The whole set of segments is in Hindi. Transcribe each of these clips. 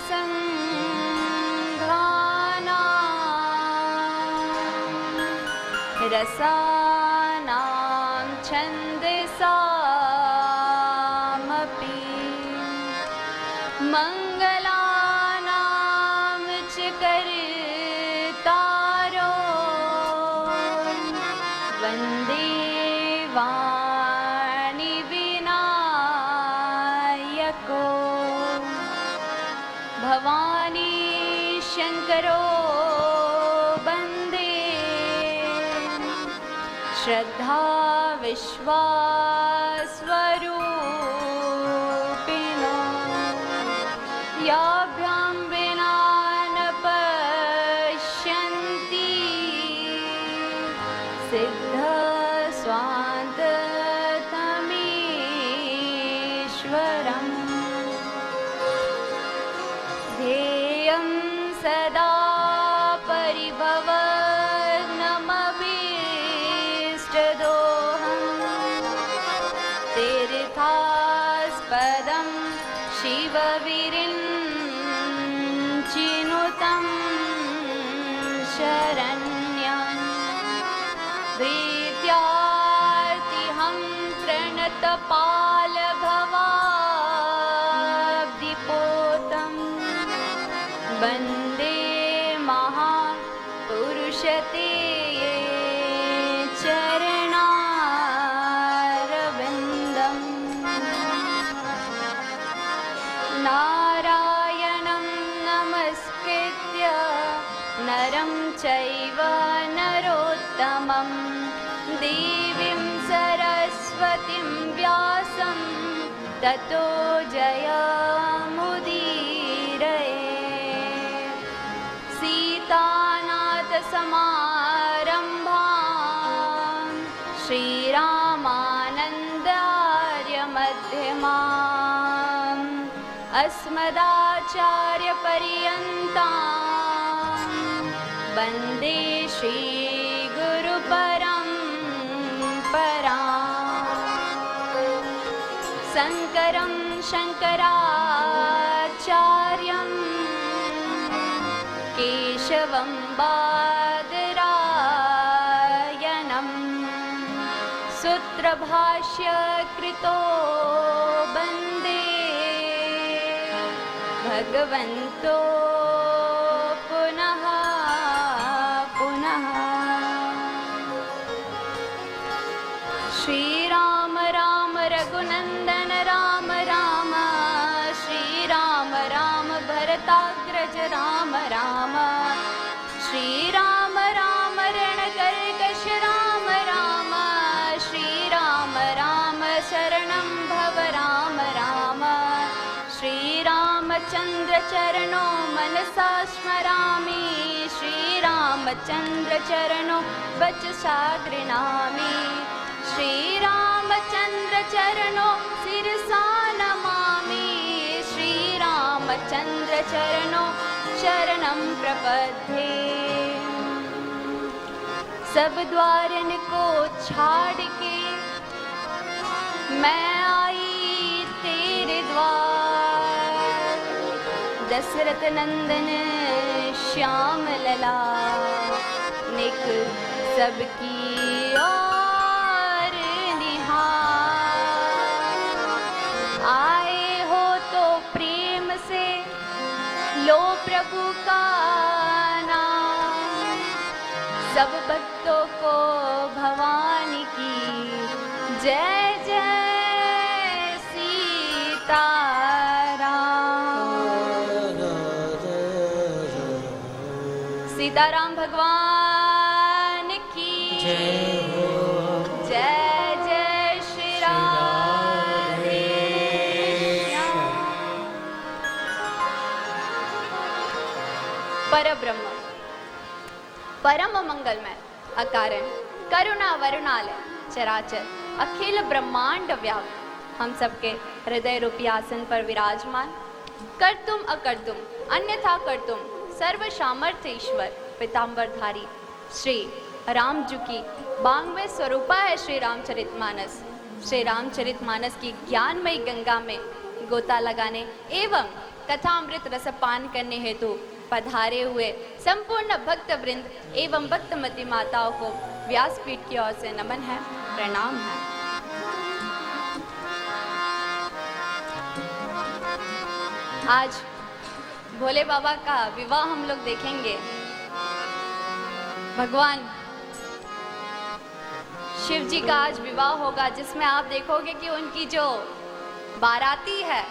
संघानां रसानां छन्दसामपि मङ्गलानां च कर्तारो वन्दे वाणि विनायको भवानी शङ्करो वन्दे श्रद्धा विश्वास्वरूपिणो याभ्यां विना न पश्यन्ति सिद्धस्वान्ततमीश्वरम् ध्येयं सदा परिभवग्नमभीष्टदोहं तीर्थास्पदं शिवविरिञ्चिनुतं शरण्यं प्रीत्यार्तिहं प्रणतपालभवाब्धिपोतं वन्दे महापुरुषते चरणारविन्दम् नारायणं नमस्कृत्य नरं चैव नरोत्तमं देवीं सरस्वतीं व्यासं ततो जयमुदीरये सीतानाथसमारम्भां श्रीरामानन्दार्यमध्यमाम् अस्मदाचार्यपर्यन्तां वन्दे श्रीगुरुपरम्पराम् शङ्करं शङ्कराचार्यं केशवं बादरायणं सूत्रभाष्यकृतो वन्दे भगवन्तो पुनः पुनः श्रीराम राम रघुनन्दन राम राम श्रीराम राम भरताग्रज राम राम श्रीराम राम रणकर्कश राम राम श्रीराम राम शरणं भव राम राम श्रीरामचन्द्र चरणो मनसा स्मरामि श्रीरामचन्द्र चरणो वचसा गृह्णामि श्रीरामचन्द्र चरणो शिरसा नमामि श्रीरामचन्द्र चरणो शरणं प्रपद्ये सब द्वारन को छाड़ के मैं आई तेरे द्वार दशरथ नंदन श्याम लला निक सबकी और निहार आए हो तो प्रेम से लो प्रभु का नाम सब भक्तों को भवानी की जय जय सीताराम भगवान की जय जय श्री राधे श्याम। परब्रह्म परम मंगलमय अकारण करुणा वरुणालय चराचर अखिल ब्रह्मांड व्यापक हम सबके हृदय रूपी आसन पर विराजमान कर्तुम अकर्तुम अन्यथा कर्तुम सर्व सामर्थ्य ईश्वर पीताम्बरधारी श्री राम जी की 92वें स्वरूपा है श्री रामचरितमानस। श्री रामचरितमानस की ज्ञानमयी गंगा में गोता लगाने एवं कथामृत रसपान करने हेतु पधारे हुए संपूर्ण भक्त वृंद एवं भक्तमती माताओं को व्यासपीठ की ओर से नमन है, प्रणाम है। आज भोले बाबा का विवाह हम लोग देखेंगे। भगवान शिव जी का आज विवाह होगा, जिसमें आप देखोगे कि उनकी जो बाराती है,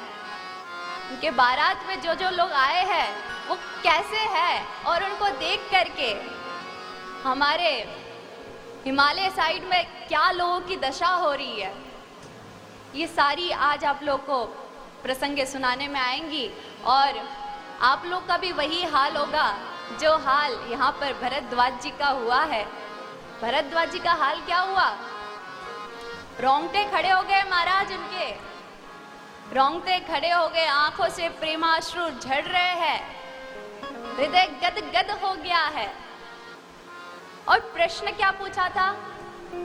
उनके बारात में जो जो लोग आए हैं वो कैसे है, और उनको देख करके हमारे हिमालय साइड में क्या लोगों की दशा हो रही है, ये सारी आज आप लोग को प्रसंगे सुनाने में आएंगी। और आप लोग का भी वही हाल होगा जो हाल यहाँ पर भरद्वाज जी का हुआ है। भरद्वाज जी का हाल क्या हुआ? रोंगटे खड़े हो गए महाराज, उनके रोंगटे खड़े हो गए, आंखों से प्रेमाश्रु झड़ रहे हैं, हृदय गदगद हो गया है। और प्रश्न क्या पूछा था?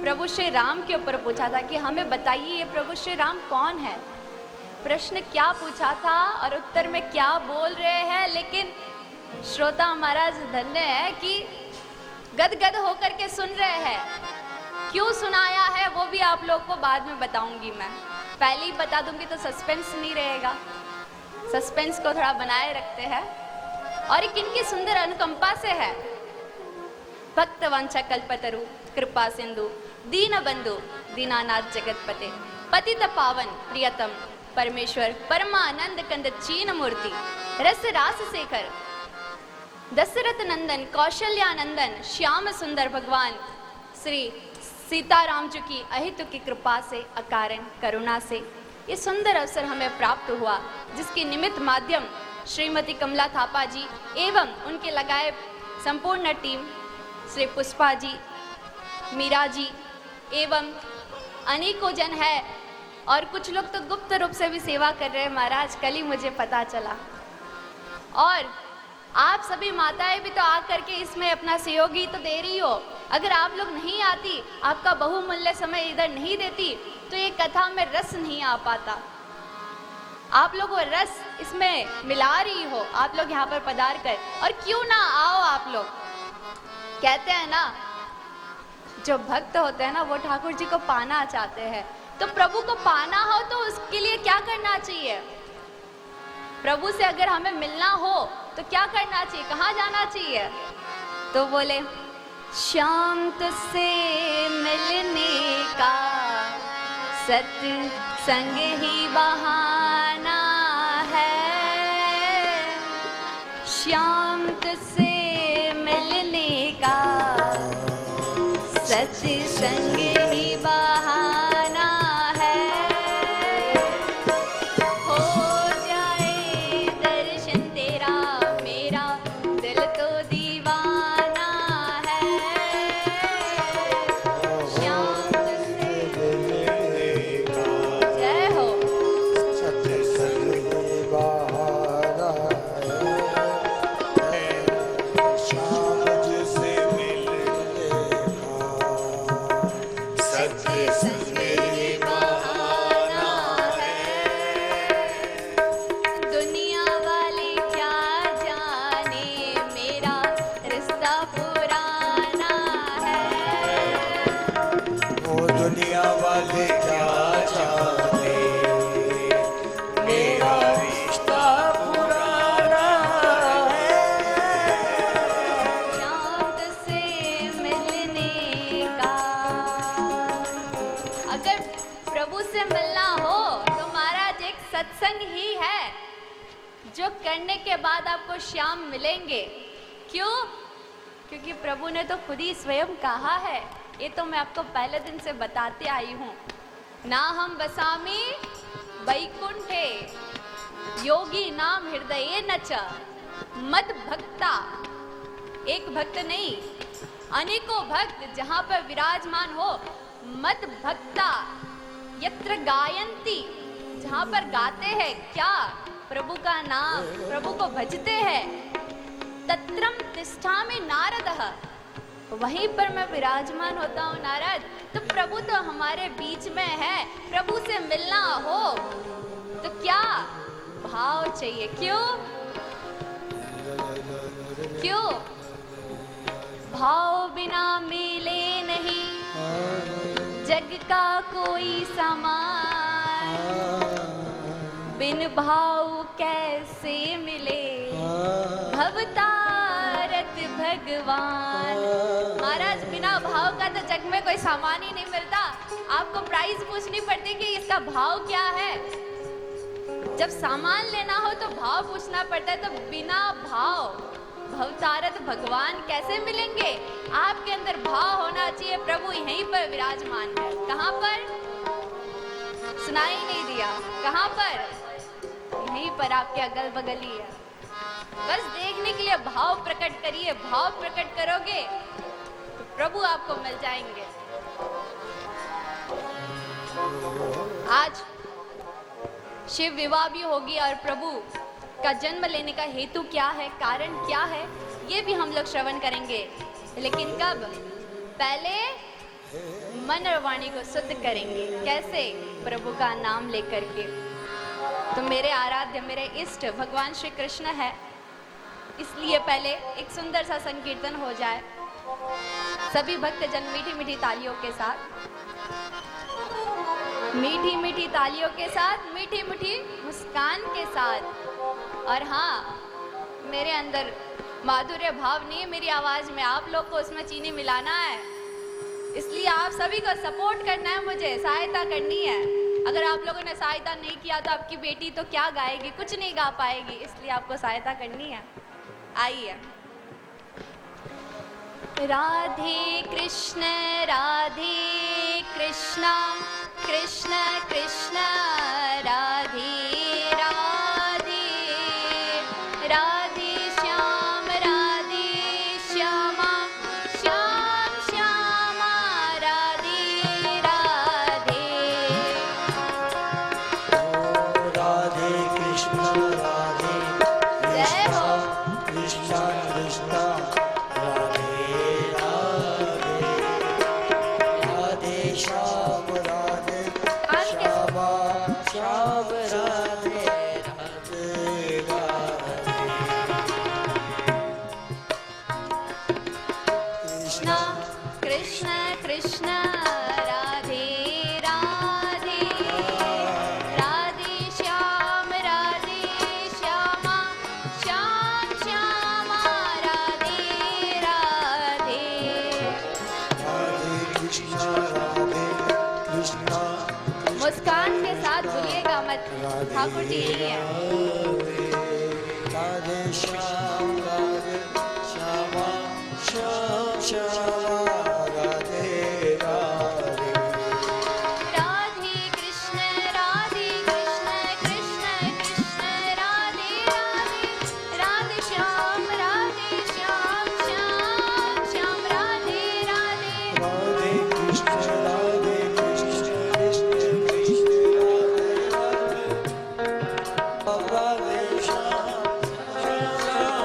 प्रभु श्री राम के ऊपर पूछा था कि हमें बताइए ये प्रभु श्री राम कौन है। प्रश्न क्या पूछा था और उत्तर में क्या बोल रहे हैं। लेकिन श्रोता महाराज धन्य है कि गदगद होकर के सुन रहे हैं। क्यों सुनाया है वो भी आप लोग को बाद में बताऊंगी। मैं पहले ही बता दूंगी तो सस्पेंस नहीं रहेगा। सस्पेंस को थोड़ा बनाए रखते हैं। और ये किनकी सुंदर अनुकंपा से है? भक्त वांछा कल्पतरु कृपा सिंधु दीन बंधु दीनानाथ जगतपते पतित पावन प्रियतम परमेश्वर परमानंद कंद चीन मूर्ति रस रास शेखर दशरथ नंदन कौशल्यानंदन श्याम सुंदर भगवान श्री सीताराम जी की अहितु की कृपा से अकारण करुणा से ये सुंदर अवसर हमें प्राप्त हुआ, जिसके निमित्त माध्यम श्रीमती कमला थापा जी एवं उनके लगाए संपूर्ण टीम श्री पुष्पा जी, मीरा जी एवं अनेकों जन है। और कुछ लोग तो गुप्त रूप से भी सेवा कर रहे हैं महाराज, कल ही मुझे पता चला। और आप सभी माताएं भी तो आकर के इसमें अपना सहयोगी तो दे रही हो। अगर आप लोग नहीं आती, आपका बहुमूल्य समय इधर नहीं देती, तो ये कथा में रस नहीं आ पाता। आप लोग वो रस इसमें मिला रही हो, आप लोग यहाँ पर पधार कर। और क्यों ना आओ आप लोग। कहते हैं ना, जो भक्त होते हैं ना वो ठाकुर जी को पाना चाहते हैं। तो प्रभु को पाना हो तो उसके लिए क्या करना चाहिए? प्रभु से अगर हमें मिलना हो तो क्या करना चाहिए, कहाँ जाना चाहिए? तो बोले श्याम तुझसे मिलने का सत्संग ही बहाना है। श्याम तुझसे मिलने का सत्संग ही बहाना है। हो जाए दर्शन तेरा मेरा दिल तो दीवाना है। श्याम तुझसे मिलने का जय हो सत्संग बहाना है। श्याम तुझसे मिलने का सत्संग ही बहाना है। दुनिया वाले क्या जाने मेरा रिश्ता पुराना है। वो दुनिया वाले क्या जाने मेरा रिश्ता पुराना है। श्याम तुझसे मिलने का। अगर प्रभु से मिलना हो तो महाराज एक सत्संग ही है जो करने के बाद आपको श्याम मिलेंगे। क्यों? क्योंकि प्रभु ने तो खुद ही स्वयं कहा है। ये तो मैं आपको पहले दिन से बताते आई हूँ। ना हम बसामी वैकुंठे योगी नाम हृदय नच मद भक्ता। एक भक्त नहीं, अनेकों भक्त जहाँ पर विराजमान हो। मद भक्ता यत्र गायंती, जहाँ पर गाते हैं क्या? प्रभु का नाम, प्रभु को भजते हैं। तत्रम तिष्ठामि नारदः, वहीं पर मैं विराजमान होता हूँ नारद। तो प्रभु तो हमारे बीच में है। प्रभु से मिलना हो तो क्या भाव चाहिए। क्यों? क्यों? भाव बिना मिले नहीं जग का कोई सामान, बिन भाव कैसे मिले भवतारत भगवान। महाराज, बिना भाव का तो जग में कोई सामान ही नहीं मिलता। आपको प्राइस पूछनी पड़ती कि इसका भाव क्या है। जब सामान लेना हो तो भाव पूछना पड़ता है। तो बिना भाव भवतारत भगवान कैसे मिलेंगे? आपके अंदर भाव होना चाहिए। प्रभु यहीं पर विराजमान है। कहाँ पर? सुनाई नहीं दिया। कहाँ पर? यहीं पर, आपके अगल बगल ही है। बस देखने के लिए भाव प्रकट करिए। भाव प्रकट करोगे तो प्रभु आपको मिल जाएंगे। आज शिव विवाह भी होगी और प्रभु का जन्म लेने का हेतु क्या है, कारण क्या है, ये भी हम लोग श्रवण करेंगे। लेकिन कब? पहले मन और वाणी को शुद्ध करेंगे। कैसे? प्रभु का नाम लेकर के। तो मेरे आराध्य, मेरे इष्ट भगवान श्री कृष्ण है, इसलिए पहले एक सुंदर सा संकीर्तन हो जाए। सभी भक्तजन मीठी मीठी तालियों के साथ, मीठी मीठी तालियों के साथ, मीठी मीठी मुस्कान के साथ। और हाँ, मेरे अंदर माधुर्य भाव नहीं है, मेरी आवाज में आप लोग को उसमें चीनी मिलाना है। इसलिए आप सभी को सपोर्ट करना है, मुझे सहायता करनी है। अगर आप लोगों ने सहायता नहीं किया तो आपकी बेटी तो क्या गाएगी, कुछ नहीं गा पाएगी। इसलिए आपको सहायता करनी है। आइए। राधे कृष्ण कृष्ण कृष्ण राधे राधे, राधे श्याम श्यामा, श्याम श्यामा राधे राधे। राधे कृष्ण राधे जय हो। कृष्ण कृष्ण राधे राधे, राधे श्याम राधे श्यामा, श्याम राधे राधे राधे। कृष्ण कृष्ण कृष्ण राधे राधे, राधे श्याम श्यामा, श्याम श्यामा राधे राधे। राधे कृष्ण राधे कृष्ण मुस्कान के साथ भूलिएगा मत, ठाकुर जी यही है। राधे श्याम राधे श्यामा, श्याम श्यामा राधे राधे। राधे कृष्ण कृष्ण कृष्ण राधे राधे, राधे श्याम श्याम श्याम राधे राधे। राधे कृष्ण कृष्ण कृष्ण कृष्ण राधे राधे, राधे श्याम श्याम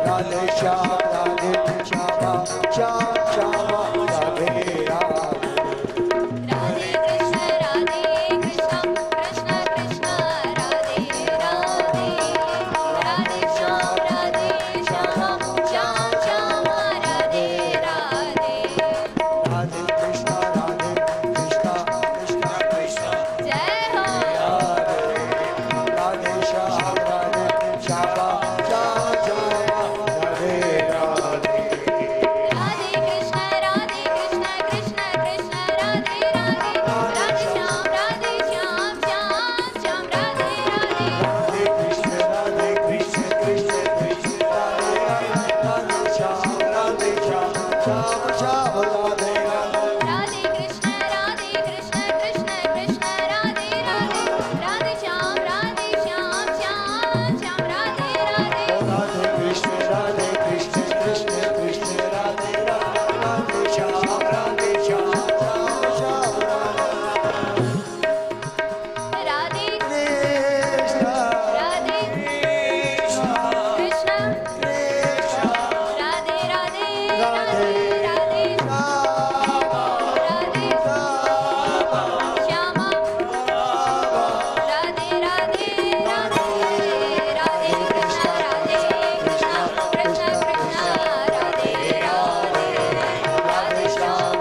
राधे श्याम राधे श्यामा श्याम श्यामा राधे राधे राधे कृष्ण कृष्ण कृष्ण राधे राधे राधे श्याम श्याम श्याम श्याम राधे राधे राधे कृष्ण कृष्ण कृष्ण जय हो राधे श्याम राधे श्यामा श्याम श्यामा राधे राधे राधे कृष्ण कृष्ण कृष्ण राधे राधे राधे श्याम श्याम श्याम राधे राधे राधे कृष्ण कृष्ण कृष्ण राधे राधे श्याम श्याम श्याम श्याम राधे राधे राधे कृष्ण कृष्ण कृष्ण राधे राधे राधे श्याम श्याम श्याम राधे राधे राधे कृष्ण कृष्ण कृष्ण राधे राधे श्याम श्याम श्याम श्याम राधे कृष्ण राधे कृष्ण राधे राधे राधे राधे राधे श्यामा राधे राधे राधे राधे कृष्ण कृष्ण कृष्ण राधे राधे राधे श्याम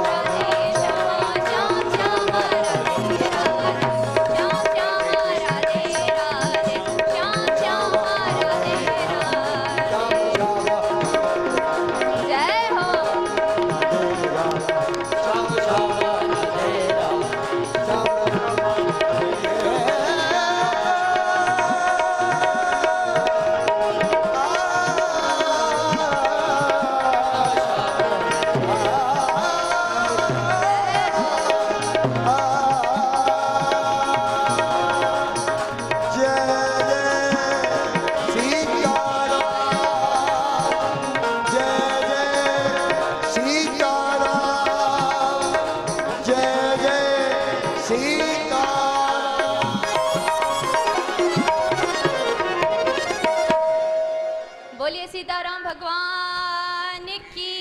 श्याम श्याम राधे राधे श्याम श्याम राधे राधे श्याम श्याम राधे राधे जय हो बोलिए सीताराम भगवान की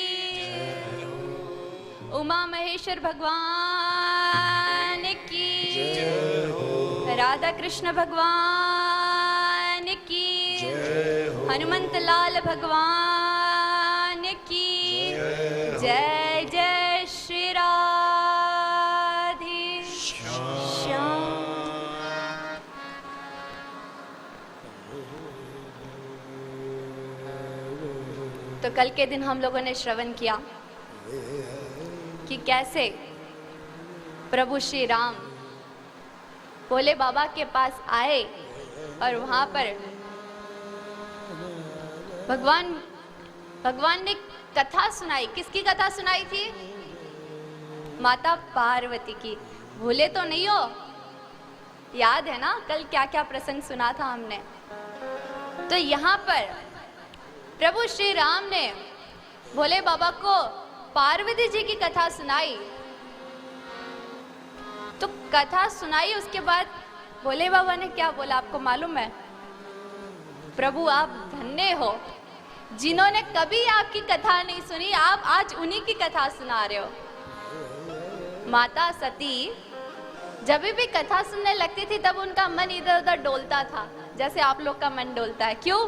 उमा महेश्वर भगवान की राधा कृष्ण भगवान की हनुमंत लाल भगवान की जय जय श्री राधे श्याम। तो कल के दिन हम लोगों ने श्रवण किया कि कैसे प्रभु श्री राम भोले बाबा के पास आए और वहां पर भगवान ने कथा सुनाई। किसकी कथा सुनाई थी? माता पार्वती की। भूले तो नहीं हो? याद है ना कल क्या क्या प्रसंग सुना था हमने? तो यहाँ पर प्रभु श्री राम ने भोले बाबा को पार्वती जी की कथा सुनाई। तो कथा सुनाई, उसके बाद भोले बाबा ने क्या बोला आपको मालूम है? प्रभु आप धन्य हो, जिन्होंने कभी आपकी कथा नहीं सुनी, आप आज उन्हीं की कथा सुना रहे हो। माता सती जब भी कथा सुनने लगती थी तब उनका मन इधर उधर डोलता था, जैसे आप लोग का मन डोलता है। क्यों?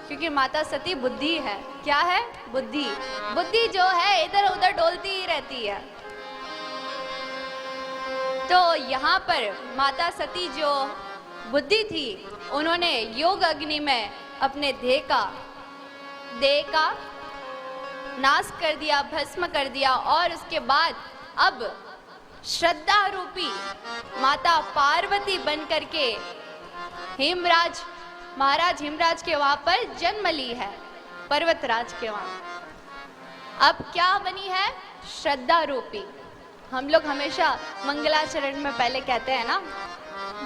क्योंकि माता सती बुद्धि है। क्या है? बुद्धि। बुद्धि जो है इधर उधर डोलती ही रहती है। तो यहाँ पर माता सती जो बुद्धि थी, उन्होंने योग अग्नि में अपने देह का नाश कर दिया, भस्म कर दिया। और उसके बाद अब श्रद्धा रूपी माता पार्वती बन करके महाराज हिमराज के वहां पर जन्म ली है, पर्वतराज के वहां। अब क्या बनी है? श्रद्धा रूपी। हम लोग हमेशा मंगलाचरण में पहले कहते हैं ना,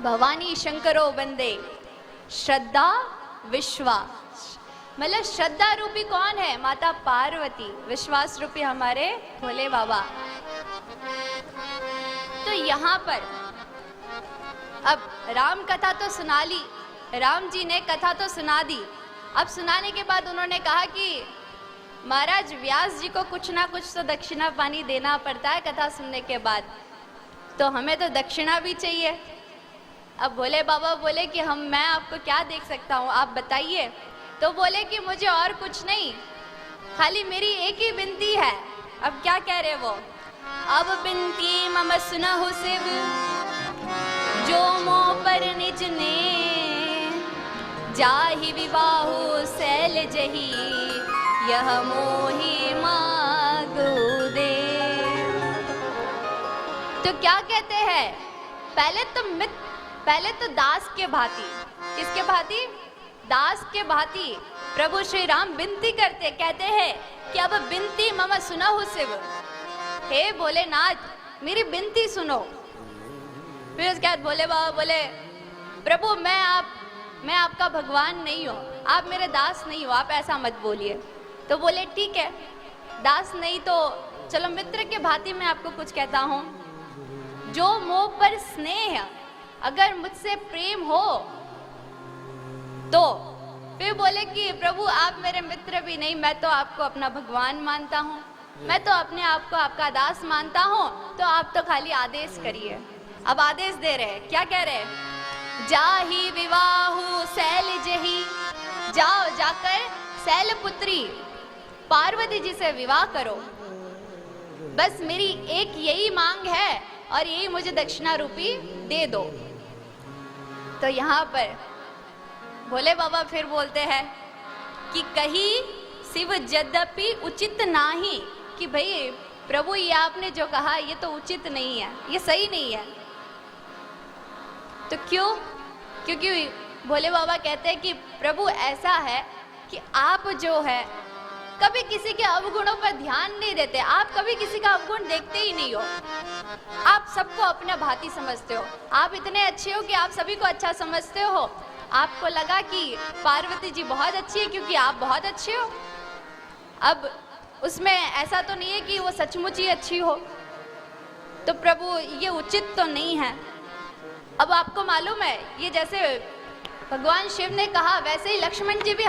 भवानी शंकरो वंदे श्रद्धा विश्वास। मतलब श्रद्धा रूपी कौन है? माता पार्वती। विश्वास रूपी हमारे भोले बाबा। तो यहाँ पर अब राम कथा तो सुना ली, राम जी ने कथा तो सुना दी, अब सुनाने के बाद उन्होंने कहा कि महाराज व्यास जी को कुछ ना कुछ तो दक्षिणा पानी देना पड़ता है कथा सुनने के बाद, तो हमें तो दक्षिणा भी चाहिए। अब भोले बाबा बोले कि मैं आपको क्या देख सकता हूँ, आप बताइए। तो बोले कि मुझे और कुछ नहीं, खाली मेरी एक ही विनती है। अब क्या कह रहे वो, अब बिनती मम सुनहु शिव जो मोह पर निज ने, जाहि विवाहु शैल जही यह मोहि मागु दे। तो क्या कहते हैं, पहले तो दास के भांति, किसके भांति, दास के भांति प्रभु श्री राम विनती करते, कहते हैं कि अब विनती मम सुनहु शिव, हे भोलेनाथ मेरी विनती सुनो। फिर उसके बाद भोले बाबा बोले, प्रभु मैं आपका भगवान नहीं हूँ, आप मेरे दास नहीं हो, आप ऐसा मत बोलिए। तो बोले ठीक है, दास नहीं तो चलो मित्र के भांति मैं आपको कुछ कहता हूँ। जो मोह पर स्नेह, अगर मुझसे प्रेम हो तो। फिर बोले कि प्रभु आप मेरे मित्र भी नहीं, मैं तो आपको अपना भगवान मानता हूँ, मैं तो अपने आप को आपका दास मानता हूँ, तो आप तो खाली आदेश करिए। अब आदेश दे रहे, क्या कह रहे, जाहि विवाहु शैल जही, जाओ जाकर शैल पुत्री पार्वती जी से विवाह करो, बस मेरी एक यही मांग है और यही मुझे दक्षिणा रूपी दे दो। तो यहाँ पर भोले बाबा फिर बोलते हैं कि कही शिव यद्यपि उचित नाही, कि भाई प्रभु ये आपने जो कहा ये तो उचित नहीं है, ये सही नहीं है। तो क्यों? क्योंकि भोले बाबा कहते हैं कि प्रभु ऐसा है कि आप जो है कभी किसी के अवगुणों पर ध्यान नहीं देते, आप कभी किसी का अवगुण देखते ही नहीं हो, आप सबको अपना भांति समझते हो। आप इतने अच्छे हो कि आप सभी को अच्छा समझते हो। आपको लगा कि पार्वती जी बहुत अच्छी है क्योंकि आप बहुत अच्छे हो। अब उसमें ऐसा तो नहीं है कि वो सचमुच ही अच्छी हो, तो प्रभु ये उचित तो नहीं है। अब आपको मालूम है, ये जैसे भगवान शिव ने कहा वैसे ही लक्ष्मण जी भी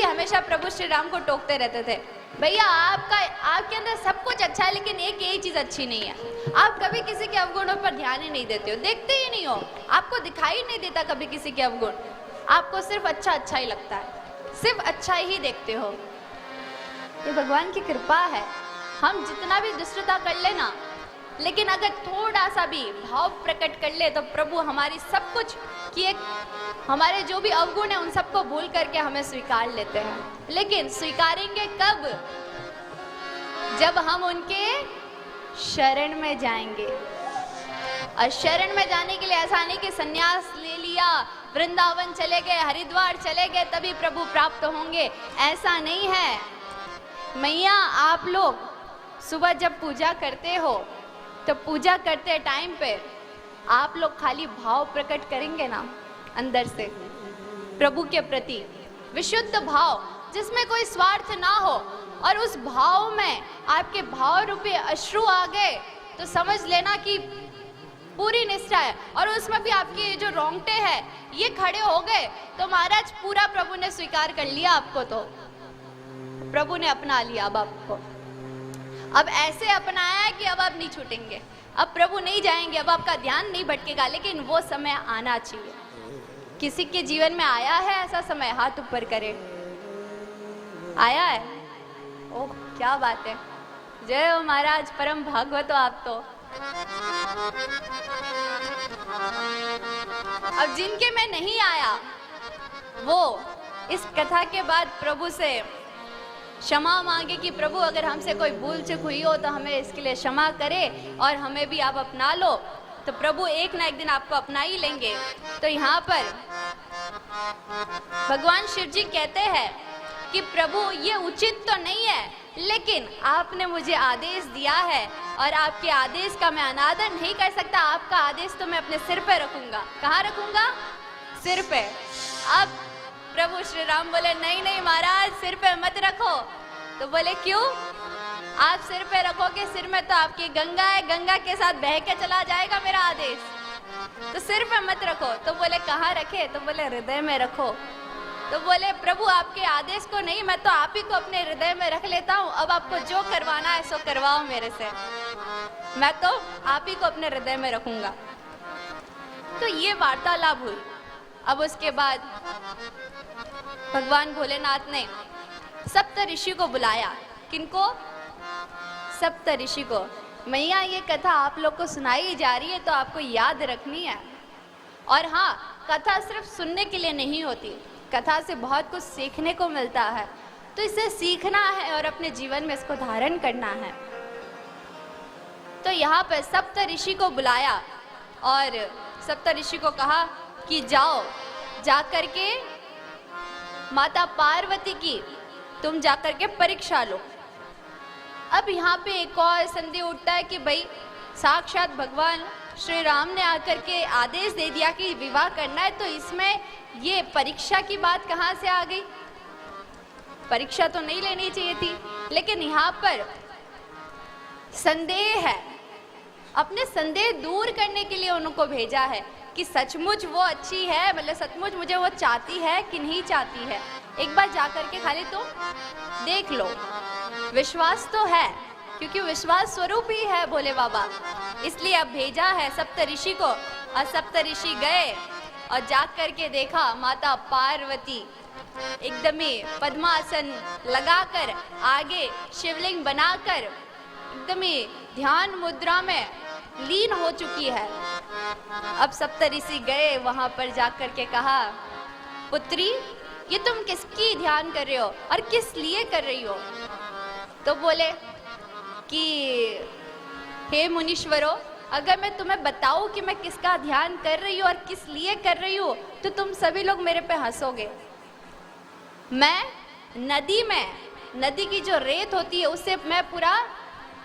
हमेशा प्रभु श्री राम को टोकते रहते थे, भैया आपके अंदर सब कुछ अच्छा है लेकिन एक यही चीज अच्छी नहीं है, आप कभी किसी के अवगुणों पर ध्यान ही नहीं देते हो, देखते ही नहीं हो, आपको दिखाई नहीं देता कभी किसी के अवगुण, आपको सिर्फ अच्छा ही लगता है, सिर्फ अच्छा ही देखते हो। ये भगवान की कृपा है। हम जितना भी दुष्टता कर लेना, लेकिन अगर थोड़ा सा भी भाव प्रकट कर ले तो प्रभु हमारी सब कुछ कि हमारे जो भी अवगुण है उन सबको भूल करके हमें स्वीकार लेते हैं। लेकिन स्वीकारेंगे कब? जब हम उनके शरण में जाएंगे। और शरण में जाने के लिए ऐसा नहीं कि सन्यास ले लिया, वृंदावन चले गए, हरिद्वार चले गए तभी प्रभु प्राप्त होंगे, ऐसा नहीं है। मैया आप लोग सुबह जब पूजा करते हो तो पूजा करते टाइम पे आप लोग खाली भाव प्रकट करेंगे ना अंदर से प्रभु के प्रति, विशुद्ध भाव जिसमें कोई स्वार्थ ना हो, और उस भाव में आपके भाव रूपी अश्रु आ गए तो समझ लेना कि पूरी निष्ठा है। और उसमें भी आपके जो रोंगटे हैं ये खड़े हो गए तो महाराज पूरा प्रभु ने स्वीकार कर लिया आपको, तो प्रभु ने अपना लिया अब आपको। अब ऐसे अपनाया है कि अब आप नहीं छूटेंगे, अब प्रभु नहीं जाएंगे, अब आपका ध्यान नहीं भटकेगा। लेकिन वो समय आना चाहिए। किसी के जीवन में आया है ऐसा समय? हाथ ऊपर करे। आया है? ओह क्या बात है, जय हो महाराज, परम भागवत हो आप तो। अब जिनके में नहीं आया वो इस कथा के बाद प्रभु से क्षमा मांगे कि प्रभु अगर हमसे कोई भूल चूक हुई हो तो हमें इसके लिए क्षमा करे और हमें भी आप अपना लो, तो प्रभु एक ना एक दिन आपको अपना ही लेंगे। तो यहाँ पर भगवान शिव जी कहते हैं कि प्रभु ये उचित तो नहीं है, लेकिन आपने मुझे आदेश दिया है और आपके आदेश का मैं अनादर नहीं कर सकता। आपका आदेश तो मैं अपने सिर पे रखूंगा। कहाँ रखूंगा? सिर पे। अब प्रभु श्री राम बोले नहीं नहीं महाराज सिर पे मत रखो। तो बोले क्यों? आप सिर पे रखोगे, सिर में तो आपकी गंगा है, गंगा के साथ बह के चला जाएगा मेरा आदेश। तो सिर पे मत रखो। तो बोले कहाँ रखे? तो बोले हृदय में रखो। तो बोले प्रभु आपके आदेश को नहीं, मैं तो आप ही को अपने हृदय में रख लेता हूँ, अब आपको जो करवाना है सो करवाओ मेरे से, मैं तो आप ही को अपने हृदय में रखूंगा। तो ये वार्तालाप हुई। अब उसके बाद भगवान भोलेनाथ ने सप्त ऋषि को बुलाया। किनको? सप्त ऋषि को। मैया ये कथा आप लोग को सुनाई जा रही है तो आपको याद रखनी है। और हाँ, कथा सिर्फ सुनने के लिए नहीं होती, कथा से बहुत कुछ सीखने को मिलता है, तो इसे सीखना है और अपने जीवन में इसको धारण करना है। तो यहाँ पर सप्त ऋषि को बुलाया और सप्त ऋषि को कहा कि जाओ, जा करके माता पार्वती की तुम जाकर के परीक्षा लो। अब यहाँ पे एक और संदेह उठता है कि भाई साक्षात भगवान श्री राम ने आकर के आदेश दे दिया कि विवाह करना है, तो इसमें ये परीक्षा की बात कहाँ से आ गई? परीक्षा तो नहीं लेनी चाहिए थी। लेकिन यहाँ पर संदेह है, अपने संदेह दूर करने के लिए उनको भेजा है कि सचमुच वो अच्छी है, मतलब सचमुच मुझे वो चाहती है कि नहीं चाहती है, एक बार जाकर के खाली तो देख लो। विश्वास तो है, क्योंकि विश्वास स्वरूप ही है भोले बाबा, इसलिए अब भेजा है सप्त ऋषि को। और सप्त ऋषि गए और जा करके देखा माता पार्वती एकदम ही पद्मासन लगाकर, आगे शिवलिंग बनाकर एकदम ही ध्यान मुद्रा में लीन हो चुकी है। अब सप्त ऋषि गए वहां पर जाकर के कहा, पुत्री ये तुम किसकी ध्यान कर रहे हो और किस लिए कर रही हो? तो बोले कि हे मुनीश्वरों, अगर मैं तुम्हें बताऊं कि मैं किसका ध्यान कर रही हूँ और किस लिए कर रही हूँ तो तुम सभी लोग मेरे पे हंसोगे। मैं नदी में, नदी की जो रेत होती है उससे मैं पूरा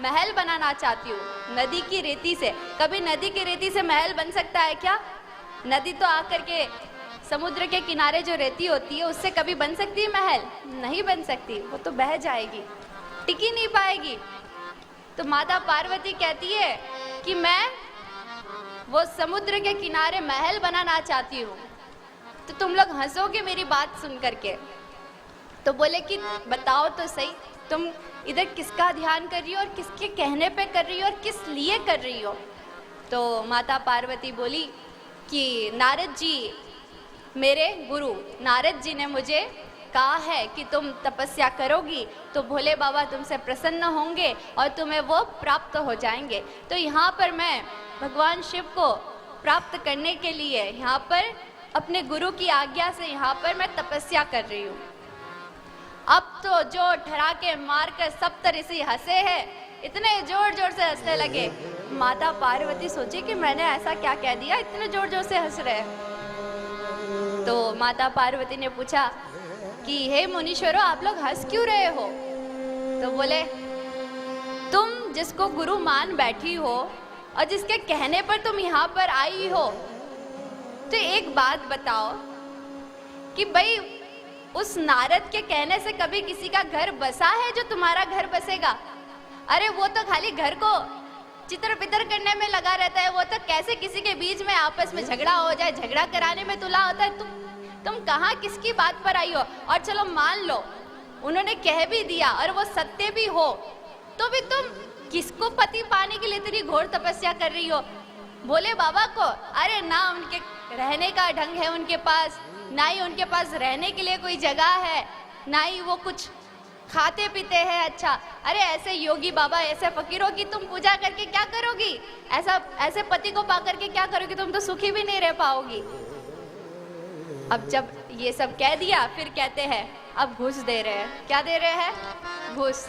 महल बनाना चाहती हूँ, नदी की रेती से। कभी नदी की रेती से महल बन सकता है क्या? नदी तो आकर के समुद्र के किनारे जो रेती होती है उससे कभी बन सकती है महल? नहीं बन सकती, वो तो बह जाएगी, टिक ही नहीं पाएगी। तो माता पार्वती कहती है कि मैं वो समुद्र के किनारे महल बनाना चाहती हूँ। तो तुम लोग हंसोगे मेरी बात सुन करके। तो बोले कि बताओ तो सही, तुम इधर किसका ध्यान कर रही हो और किसके कहने पे कर रही हो और किस लिए कर रही हो? तो माता पार्वती बोली कि नारद जी, मेरे गुरु नारद जी ने मुझे कहा है कि तुम तपस्या करोगी तो भोले बाबा तुमसे प्रसन्न होंगे और तुम्हें वो प्राप्त हो जाएंगे। तो यहाँ पर मैं भगवान शिव को प्राप्त करने के लिए यहाँ पर अपने गुरु की आज्ञा से यहाँ पर मैं तपस्या कर रही हूँ। अब तो जो ठराके मारकर सप्त ऋषि हंसे हैं, इतने जोर जोर से हंसने लगे। माता पार्वती सोची कि मैंने ऐसा क्या कह दिया, इतने जोर जोर से हंस रहे हैं। तो माता पार्वती ने पूछा कि हे मुनीश्वरों, आप लोग हंस क्यों रहे हो? तो बोले, तुम जिसको गुरु मान बैठी हो और जिसके कहने पर तुम यहाँ पर आई हो, तो एक बात बताओ कि भाई उस नारद के कहने से कभी किसी का घर बसा है जो तुम्हारा घर बसेगा? अरे वो तो खाली घर को चित्र पितर करने में लगा रहता है, वो तो कैसे किसी के बीच में आपस में झगड़ा हो जाए, झगड़ा कराने में तुला होता है। तुम कहाँ किसकी बात पर आई हो? और चलो मान लो उन्होंने कह भी दिया और वो सत्य भी हो, तो भी तुम किसको पति पाने के लिए इतनी घोर तपस्या कर रही हो? भोले बाबा को? अरे ना उनके रहने का ढंग है उनके पास, ना ही उनके पास रहने के लिए कोई जगह है, ना ही वो कुछ खाते पीते हैं। अच्छा, अरे ऐसे योगी बाबा, ऐसे फकीरों की तुम पूजा करके क्या करोगी? ऐसे पति को पा करके क्या करोगी? तुम तो सुखी भी नहीं रह पाओगी। अब जब ये सब कह दिया, फिर कहते हैं अब घूस दे रहे हैं। क्या दे रहे हैं? घूस।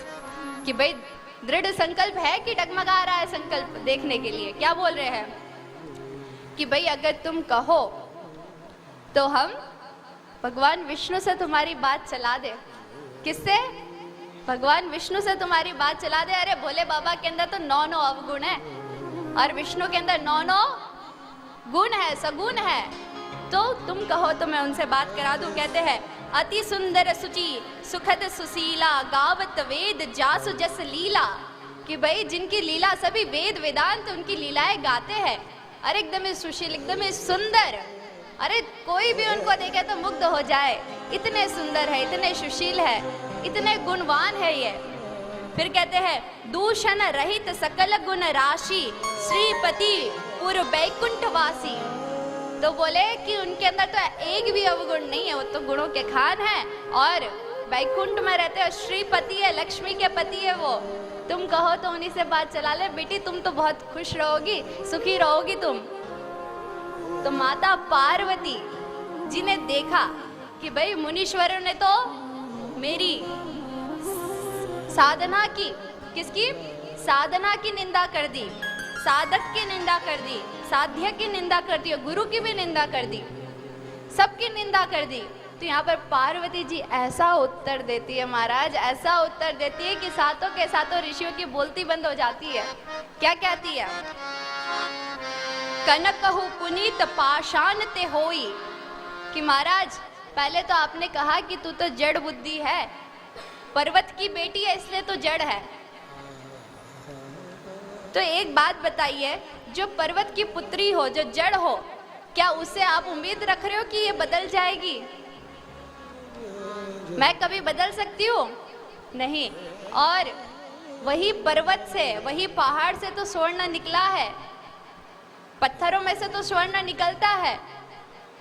कि भाई दृढ़ संकल्प है कि डगमगा रहा है संकल्प देखने के लिए? क्या बोल रहे हैं कि भाई अगर तुम कहो तो हम भगवान विष्णु से तुम्हारी बात चला दे। किससे? भगवान विष्णु से तुम्हारी बात चला दे। अरे भोले बाबा के अंदर तो 9 अवगुण है और विष्णु के अंदर 9 गुण है, सगुण है। तो तुम कहो तो मैं उनसे बात करा दूं। कहते हैं अति सुंदर सुचि सुखद सुशीला गावत वेद जासु जस लीला। कि भाई जिनकी लीला सभी वेद वेदांत उनकी लीलाएं गाते हैं, अरे एकदम ही सुशील, एकदम ही सुंदर, अरे कोई भी उनको देखे तो मुग्ध हो जाए, इतने सुंदर है, इतने सुशील है, इतने गुणवान है ये। फिर कहते हैं दूषण रहित सकल गुण राशि श्रीपति पूर्व बैकुंठ वासी। तो बोले कि उनके अंदर तो एक भी अवगुण नहीं है, वो तो गुणों के खान है और बैकुंठ में रहते हो, श्रीपति है, लक्ष्मी के पति है वो। तुम कहो तो उन्हीं से बात चला ले बेटी, तुम तो बहुत खुश रहोगी, सुखी रहोगी तुम। तो माता पार्वती जी ने देखा कि भाई मुनीश्वरों ने तो मेरी साधना की, किसकी साधना की निंदा कर दी, साधक की निंदा कर दी, साध्य की निंदा कर दी, गुरु की भी निंदा कर दी, सबकी निंदा कर दी। तो यहाँ पर पार्वती जी ऐसा उत्तर देती है महाराज, ऐसा उत्तर देती है कि सातों के सातों ऋषियों की बोलती बंद हो जाती है। क्या कहती है? कनकहु पुनीत पाषाण ते होई, कि महाराज पहले तो आपने कहा कि तू तो जड़ बुद्धि है, पर्वत की बेटी है इसलिए तो जड़ है। तो एक बात बताइए, जो पर्वत की पुत्री हो, जो जड़ हो, क्या उससे आप उम्मीद रख रहे हो कि ये बदल जाएगी? मैं कभी बदल सकती हूँ? नहीं। और वही पर्वत से, वही पहाड़ से तो स्वर्ण निकला है, पत्थरों में से तो स्वर्ण निकलता है।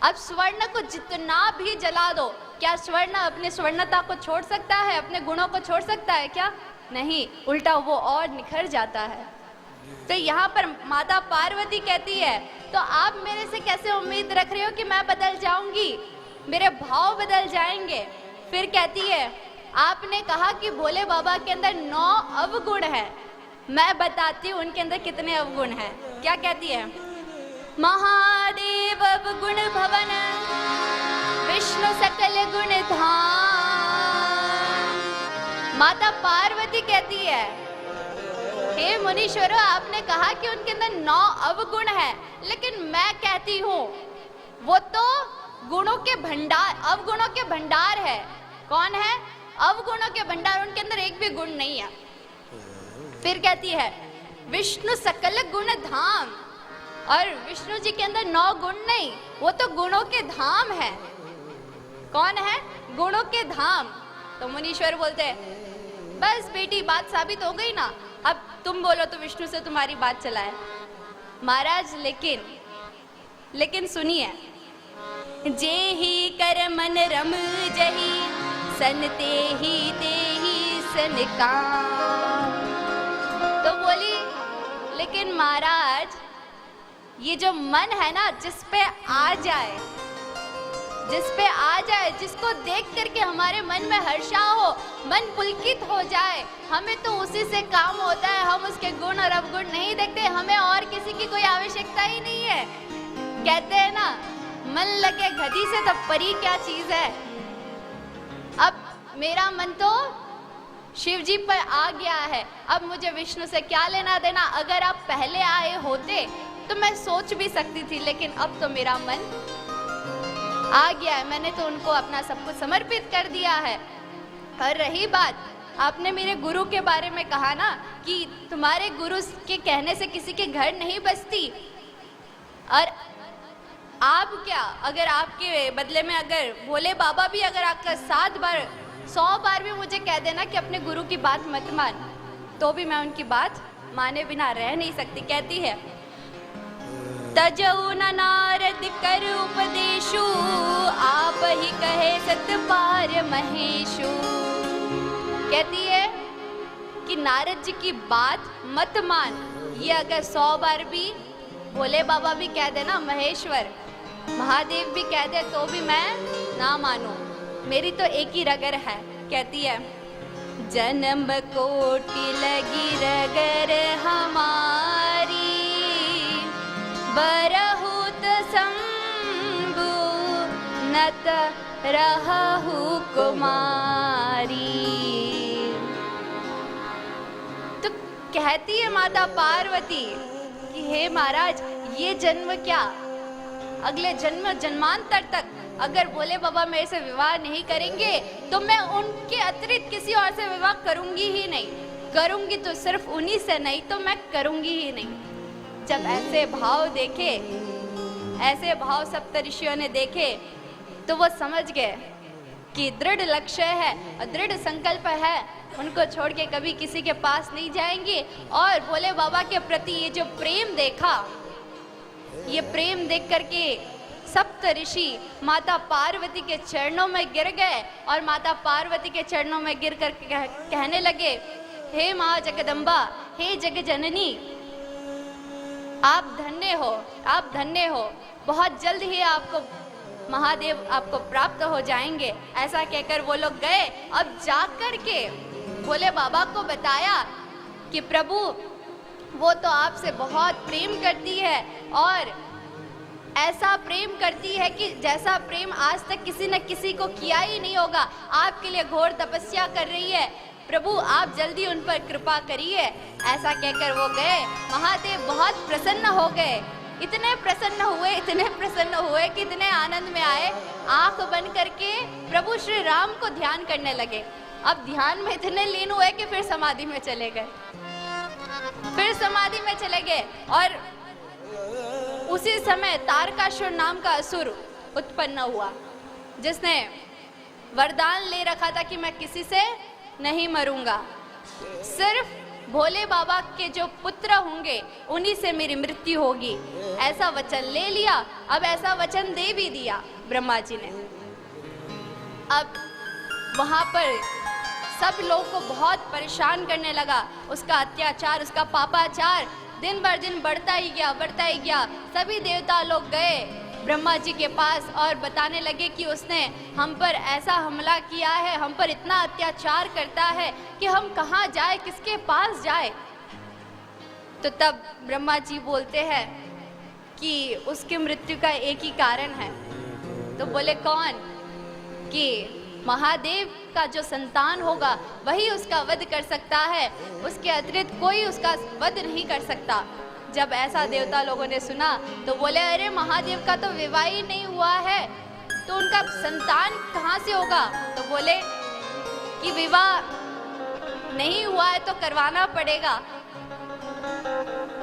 अब स्वर्ण को जितना भी जला दो, क्या स्वर्ण अपने स्वर्णता को छोड़ सकता है, अपने गुणों को छोड़ सकता है क्या? नहीं, उल्टा वो और निखर जाता है। तो यहाँ पर माता पार्वती कहती है, तो आप मेरे से कैसे उम्मीद रख रहे हो कि मैं बदल जाऊंगी, मेरे भाव बदल जाएंगे? फिर कहती है, आपने कहा कि भोले बाबा के अंदर 9 अवगुण है, मैं बताती हूँ उनके अंदर कितने अवगुण हैं। क्या कहती है? महादेव अवगुण भवन विष्णु सकल गुण धाम। माता पार्वती कहती है, हे मुनीश्वरों, आपने कहा कि उनके अंदर 9 अवगुण है, लेकिन मैं कहती हूँ वो तो गुणों के भंडार, अवगुणों के भंडार है। कौन है? अवगुणों के भंडार, उनके अंदर एक भी गुण नहीं है। फिर कहती है विष्णु सकल गुण धाम, और विष्णु जी के अंदर 9 गुण नहीं, वो तो गुणों के धाम है। कौन है? गुणों के धाम। तो मुनीश्वर बोलते हैं, बस बेटी बात साबित हो गई ना, अब तुम बोलो तो विष्णु से तुम्हारी बात चलाए। महाराज लेकिन सुनिए, जे ही कर मन रम जही सन ते ही सन काम। तो बोली, लेकिन महाराज ये जो मन है ना, जिस पे आ जाए, जिसको देख करके हमारे मन में हर्षा हो, मन पुलकित हो जाए, हमें तो उसी से काम होता है। हम उसके गुण और अवगुण नहीं देखते, हमें और किसी की कोई आवश्यकता ही नहीं है। कहते हैं ना, मन लगे गधी से तो परी क्या चीज है। अब मेरा मन तो शिव जी पर आ गया है, अब मुझे विष्णु से क्या लेना देना। अगर आप पहले आए होते तो मैं सोच भी सकती थी, लेकिन अब तो मेरा मन आ गया है, मैंने तो उनको अपना सब कुछ समर्पित कर दिया है। और रही बात, आपने मेरे गुरु के बारे में कहा ना कि तुम्हारे गुरु के कहने से किसी के घर नहीं बसती, और आप क्या, अगर आपके बदले में अगर भोले बाबा भी अगर आपका 7 बार 100 बार भी मुझे कह देना कि अपने गुरु की बात मत मान, तो भी मैं उनकी बात माने बिना रह नहीं सकती। कहती है, तजऊ न नारद कर उपदेशु, आप ही कहे सतपार महेशु। कहती है कि नारद जी की बात मत मान, ये अगर 100 बार भी भोले बाबा भी कह देना, महेश्वर महादेव भी कह दे, तो भी मैं ना मानूं, मेरी तो एक ही रगर है। कहती है, जन्म कोटि लगी रगर हमारी, बरहुत शंभु नत रहु कुमारी। तो कहती है माता पार्वती कि हे महाराज, ये जन्म क्या, अगले जन्म जन्मांतर तक अगर भोले बाबा मेरे से विवाह नहीं करेंगे तो मैं उनके अतिरिक्त किसी और से विवाह करूंगी ही नहीं। करूंगी तो सिर्फ उन्हीं से, नहीं तो मैं करूंगी ही नहीं। जब ऐसे भाव देखे, ऐसे भाव सप्तऋषियों ने देखे, तो वो समझ गए कि दृढ़ लक्ष्य है और दृढ़ संकल्प है, उनको छोड़ के कभी किसी के पास नहीं जाएंगे। और भोले बाबा के प्रति ये जो प्रेम देखा, ये प्रेम देख करके सप्त ऋषि माता पार्वती के चरणों में गिर गए और माता पार्वती के चरणों में गिर कर कहने लगे, हे माँ जगदम्बा, हे जग जननी, आप धन्य हो, आप धन्य हो, बहुत जल्द ही आपको महादेव आपको प्राप्त हो जाएंगे। ऐसा कहकर वो लोग गए। अब जाकर के भोले बाबा को बताया कि प्रभु वो तो आपसे बहुत प्रेम करती है और ऐसा प्रेम करती है कि जैसा प्रेम आज तक किसी न किसी को किया ही नहीं होगा। आपके लिए घोर तपस्या कर रही है, प्रभु आप जल्दी उन पर कृपा करिए। ऐसा कहकर वो गए। महादेव बहुत प्रसन्न हो गए, इतने प्रसन्न हुए कि इतने आनंद में आए, आंख बंद करके प्रभु श्री राम को ध्यान करने लगे। अब ध्यान में इतने लीन हुए कि फिर समाधि में चले गए, और उसी समय तारकासुर नाम का असुर उत्पन्न हुआ, जिसने वरदान ले रखा था कि मैं किसी से नहीं मरूंगा, सिर्फ भोले बाबा के जो पुत्र होंगे उन्हीं से मेरी मृत्यु होगी। ऐसा वचन ले लिया। अब ऐसा वचन दे भी दिया ब्रह्मा जी ने। अब वहां पर सब लोग को बहुत परेशान करने लगा। उसका अत्याचार, उसका पापाचार दिन बर दिन बढ़ता ही गया। सभी देवता लोग गए ब्रह्मा जी के पास और बताने लगे कि उसने हम पर ऐसा हमला किया है, हम पर इतना अत्याचार करता है कि हम कहाँ जाए, किसके पास जाए। तो तब ब्रह्मा जी बोलते हैं कि उसकी मृत्यु का एक ही कारण है। तो बोले कौन? कि महादेव का जो संतान होगा वही उसका वध कर सकता है, उसके अतिरिक्त कोई उसका वध नहीं कर सकता। जब ऐसा देवता लोगों ने सुना तो बोले अरे महादेव का तो विवाह ही नहीं हुआ है, तो उनका संतान कहाँ से होगा? तो बोले कि विवाह नहीं हुआ है तो करवाना पड़ेगा।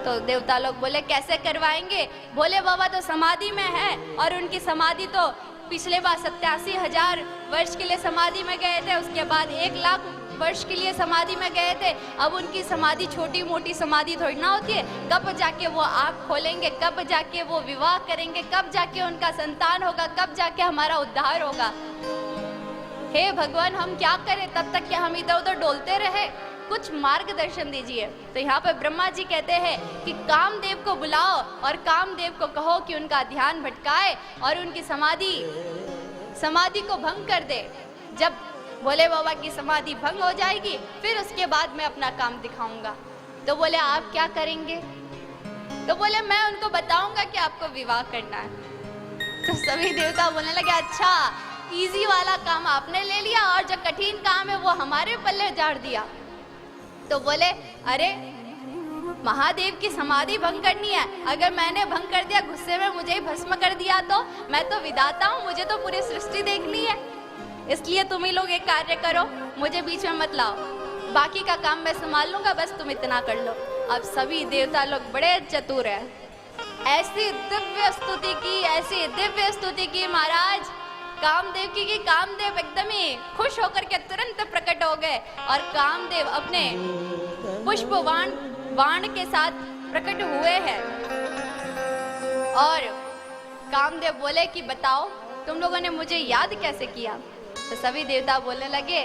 तो देवता लोग बोले कैसे करवाएंगे? भोले बाबा तो समाधि में है और उनकी समाधि तो पिछले बार 87,000 वर्ष के लिए समाधि में गए थे, उसके बाद 1 लाख वर्ष के लिए समाधि में गए थे। अब उनकी समाधि छोटी मोटी समाधि थोड़ी ना होती है। कब जाके वो आँख खोलेंगे, कब जाके वो विवाह करेंगे, कब जाके उनका संतान होगा, कब जाके हमारा उद्धार होगा। हे भगवान हम क्या करें? तब तक क्या हम इधर उधर डोलते रहे? कुछ मार्गदर्शन दीजिए। तो यहाँ पर ब्रह्मा जी कहते हैं कि कामदेव को बुलाओ और कामदेव को कहो कि उनका ध्यान भटकाए और उनकी समाधि को भंग कर दे। जब भोले बाबा की समाधि भंग हो जाएगी फिर उसके बाद मैं अपना काम दिखाऊंगा। तो बोले आप क्या करेंगे? तो बोले मैं उनको बताऊंगा कि आपको विवाह करना है। तो सभी देवता बोलने लगे अच्छा, इजी वाला काम आपने ले लिया और जो कठिन काम है वो हमारे पल्ले झाड़ दिया। तो बोले अरे महादेव की समाधि भंग करनी है, अगर मैंने भंग कर दिया, गुस्से में मुझे ही भस्म कर दिया तो मैं तो विधाता हूँ, मुझे तो पूरी सृष्टि देखनी है। इसलिए तुम ही लोग एक कार्य करो, मुझे बीच में मत लाओ, बाकी का काम मैं संभाल लूंगा, बस तुम इतना कर लो। अब सभी देवता लोग बड़े चतुर हैं। ऐसी दिव्य स्तुति की महाराज कामदेव की कि कामदेव एकदम ही खुश होकर के तुरंत प्रकट हो गए और कामदेव अपने पुष्प बाण के साथ प्रकट हुए हैं। और कामदेव बोले कि बताओ तुम लोगों ने मुझे याद कैसे किया? तो सभी देवता बोलने लगे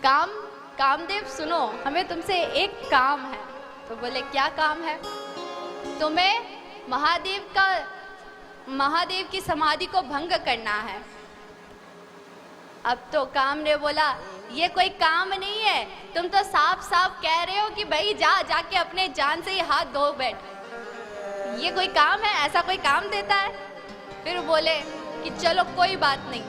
कामदेव सुनो, हमें तुमसे एक काम है। तो बोले क्या काम है? तुम्हें महादेव की समाधि को भंग करना है। अब तो काम ने बोला ये कोई काम नहीं है, तुम तो साफ कह रहे हो कि भाई जाके अपने जान से ही हाथ धो बैठ। ये कोई काम है? ऐसा कोई काम देता है? फिर बोले कि चलो कोई बात नहीं,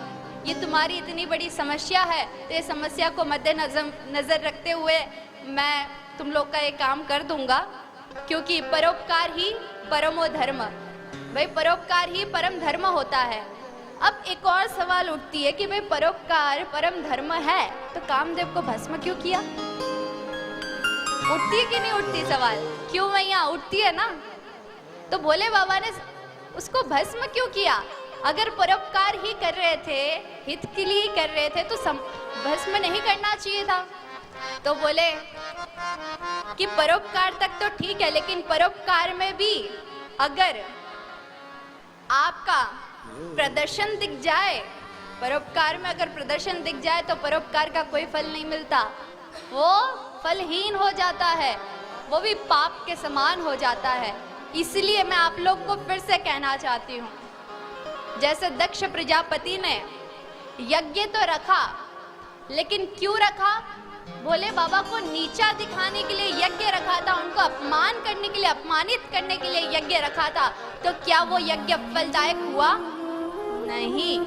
ये तुम्हारी इतनी बड़ी समस्या है तो ये समस्या को मद्देनजर रखते हुए मैं तुम लोग का ये काम कर दूंगा, क्योंकि परोपकार ही परमो धर्म, भाई परोपकार ही परम धर्म होता है। अब एक और सवाल उठती है कि भाई परोपकार परम धर्म है तो कामदेव को भस्म क्यों किया? उठती है कि नहीं उठती? सवाल क्यों मैया? उठती है ना। तो भोले बाबा ने उसको भस्म क्यों किया? अगर परोपकार ही कर रहे थे, हित के लिए कर रहे थे, तो भस्म नहीं करना चाहिए था। तो बोले कि परोपकार तक तो ठीक है, लेकिन परोपकार में भी अगर आपका प्रदर्शन दिख जाए, परोपकार में अगर प्रदर्शन दिख जाए तो परोपकार का कोई फल नहीं मिलता, वो फलहीन हो जाता है, वो भी पाप के समान हो जाता है। इसलिए मैं आप लोग को फिर से कहना चाहती हूँ, जैसे दक्ष प्रजापति ने यज्ञ तो रखा, लेकिन क्यों रखा? भोले बाबा को नीचा दिखाने के लिए यज्ञ रखा था, उनको अपमान करने के लिए, अपमानित करने के लिए यज्ञ रखा था। तो क्या वो यज्ञ फलदायक हुआ? नहीं।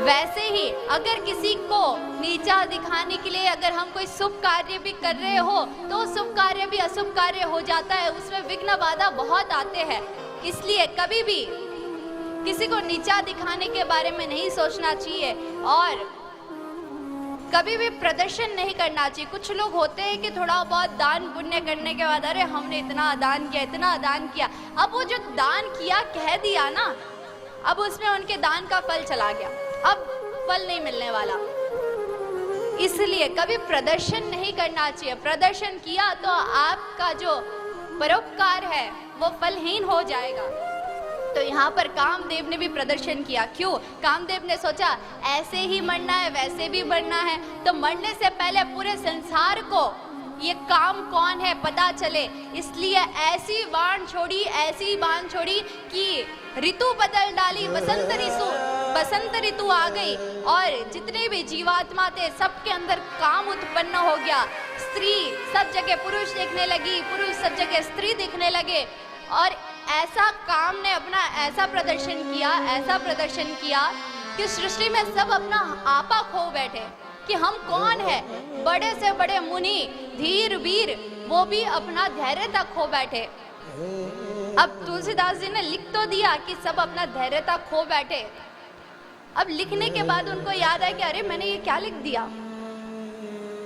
वैसे ही अगर किसी को नीचा दिखाने के लिए अगर हम कोई शुभ कार्य भी कर रहे हो, तो शुभ कार्य भी अशुभ कार्य हो जाता है, उसमें विघ्न बाधा बहुत आते हैं। इसलिए कभी भी किसी को नीचा दिखाने के बारे में नहीं सोचना चाहिए और कभी भी प्रदर्शन नहीं करना चाहिए। कुछ लोग होते हैं कि थोड़ा बहुत दान पुण्य करने के बाद, अरे हमने इतना दान किया, इतना दान किया। अब वो जो दान किया कह दिया ना, अब उसमें उनके दान का फल चला गया, अब फल नहीं मिलने वाला। इसलिए कभी प्रदर्शन नहीं करना चाहिए। प्रदर्शन किया तो आपका जो परोपकार है वो फलहीन हो जाएगा। तो यहाँ पर कामदेव ने भी प्रदर्शन किया। क्यों? कामदेव ने सोचा ऐसे ही मरना है, वैसे भी मरना है, तो मरने से पहले पूरे संसार को ये काम कौन है पता चले, इसलिए ऐसी बाण छोड़ी कि ऋतु बदल डाली, बसंत ऋतु आ गई और जितने भी जीवात्मा थे सबके अंदर काम उत्पन्न हो गया। स्त्री सब जगह पुरुष दिखने लगी, पुरुष सब जगह स्त्री दिखने लगे और ऐसा काम ने अपना ऐसा प्रदर्शन किया कि सृष्टि में सब अपना आपा खो बैठे कि हम कौन है। बड़े से बड़े मुनि, धीर वीर, वो भी अपना धैर्यता खो बैठे। अब तुलसीदास जी ने लिख तो दिया कि सब अपना धैर्यता खो बैठे। अब लिखने के बाद उनको याद आया कि अरे मैंने ये क्या लिख दिया।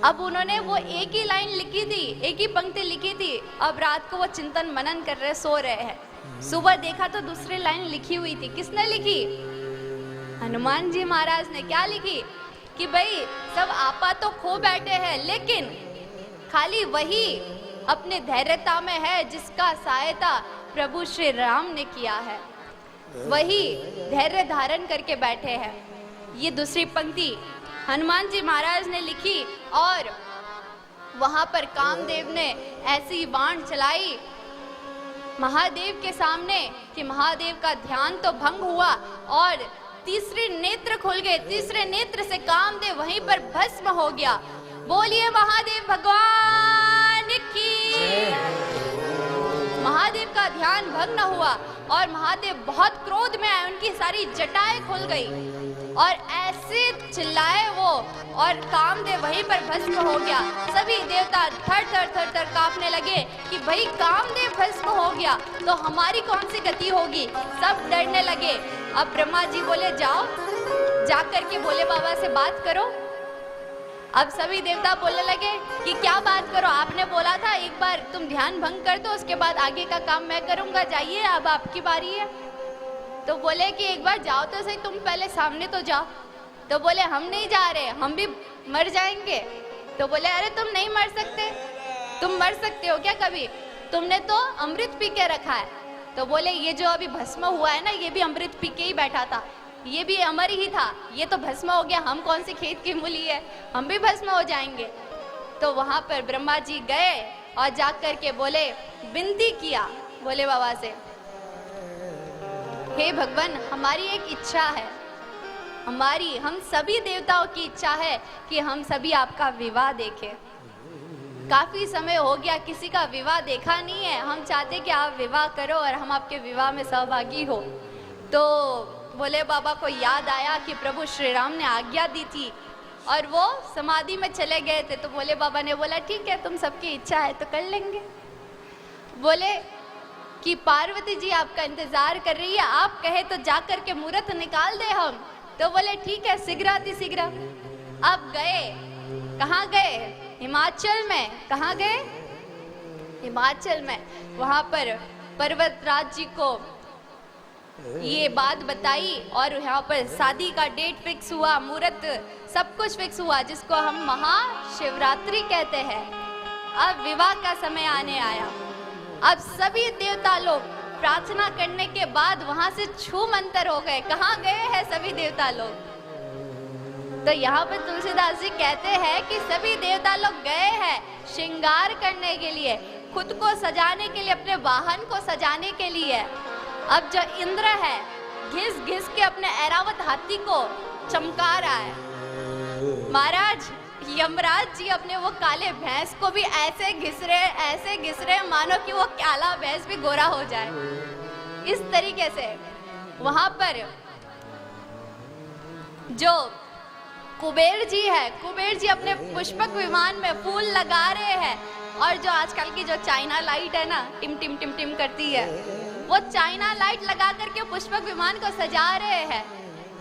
अब उन्होंने वो एक ही लाइन लिखी थी, एक ही पंक्ति लिखी थी। अब रात को वो चिंतन मनन कर रहे, सो रहे हैं। सुबह देखा तो दूसरी लाइन लिखी हुई थी। किसने लिखी? हनुमान जी महाराज ने। क्या लिखी? कि भाई सब आपा तो खो बैठे हैं, लेकिन खाली वही अपने धैर्यता में है जिसका सहायता प्रभु श्री राम ने किया है, वही धैर्य धारण करके बैठे हैं। ये दूसरी पंक्ति हनुमान जी महाराज ने लिखी और वहां पर कामदेव ने ऐसी बाण चलाई महादेव के सामने कि महादेव का ध्यान तो भंग हुआ और तीसरे नेत्र खुल गए। तीसरे नेत्र से कामदेव वहीं पर भस्म हो गया। बोलिए महादेव भगवान की। महादेव का ध्यान भंग हुआ और महादेव बहुत क्रोध में आए, उनकी सारी जटाएं खुल गई और ऐसे चिल्लाए वो और कामदेव वहीं पर भस्म हो गया। सभी देवता थर थर कांपने लगे कि भाई कामदेव भस्म हो गया तो हमारी कौन सी गति होगी। सब डरने लगे। अब ब्रह्मा जी बोले जाओ, जाकर के भोले बाबा से बात करो। अब सभी देवता बोलने लगे कि क्या बात करो, आपने बोला था एक बार तुम ध्यान भंग कर दो, उसके बाद आगे का काम मैं करूंगा, जाइए अब आपकी बारी है। तो बोले कि एक बार जाओ तो सही, तुम पहले सामने तो जाओ। तो बोले हम नहीं जा रहे, हम भी मर जाएंगे। तो बोले अरे तुम नहीं मर सकते, तुम मर सकते हो क्या कभी? तुमने तो अमृत पी के रखा है। तो बोले ये जो अभी भस्म हुआ है ना, ये भी अमृत पी के ही बैठा था, ये भी अमर ही था, ये तो भस्म हो गया, हम कौन सी खेत की मूली है, हम भी भस्म हो जाएंगे। तो वहां पर ब्रह्मा जी गए और जाकर के बोले, विनती किया भोले बाबा से, हे भगवान हमारी एक इच्छा है, हम सभी देवताओं की इच्छा है कि हम सभी आपका विवाह देखें। काफी समय हो गया किसी का विवाह देखा नहीं है, हम चाहते कि आप विवाह करो और हम आपके विवाह में सहभागी हो। तो भोले बाबा को याद आया कि प्रभु श्री राम ने आज्ञा दी थी और वो समाधि में चले गए थे। तो भोले बाबा ने बोला ठीक है, तुम सबकी इच्छा है तो कर लेंगे। बोले कि पार्वती जी आपका इंतजार कर रही है, आप कहे तो जाकर के मुहूर्त निकाल दे हम। तो बोले ठीक है, शीघ्रातिशीघ्र। अब गए, कहाँ गए? हिमाचल में। कहाँ गए? हिमाचल में। वहाँ पर पर्वतराज जी को ये बात बताई और यहाँ पर शादी का डेट फिक्स हुआ, मुहूर्त सब कुछ फिक्स हुआ, जिसको हम महाशिवरात्रि कहते हैं। अब विवाह का समय आने आया। अब सभी देवता लोग प्रार्थना करने के बाद वहां से छू मंतर हो गए। कहाँ गए हैं सभी देवता लोग? तो यहाँ पर तुलसीदास जी कहते हैं कि सभी देवता लोग गए हैं श्रृंगार करने के लिए, खुद को सजाने के लिए, अपने वाहन को सजाने के लिए। अब जो इंद्र है घिस घिस के अपने ऐरावत हाथी को चमका रहा है। महाराज यमराज जी अपने वो काले भैंस को भी ऐसे घिस रहे मानो कि वो काला भैंस भी गोरा हो जाए। इस तरीके से वहां पर जो कुबेर जी है, कुबेर जी अपने पुष्पक विमान में फूल लगा रहे हैं। और जो आजकल की जो चाइना लाइट है ना, टिम टिम टिम टिम करती है, वो चाइना लाइट लगा करके पुष्पक विमान को सजा रहे हैं,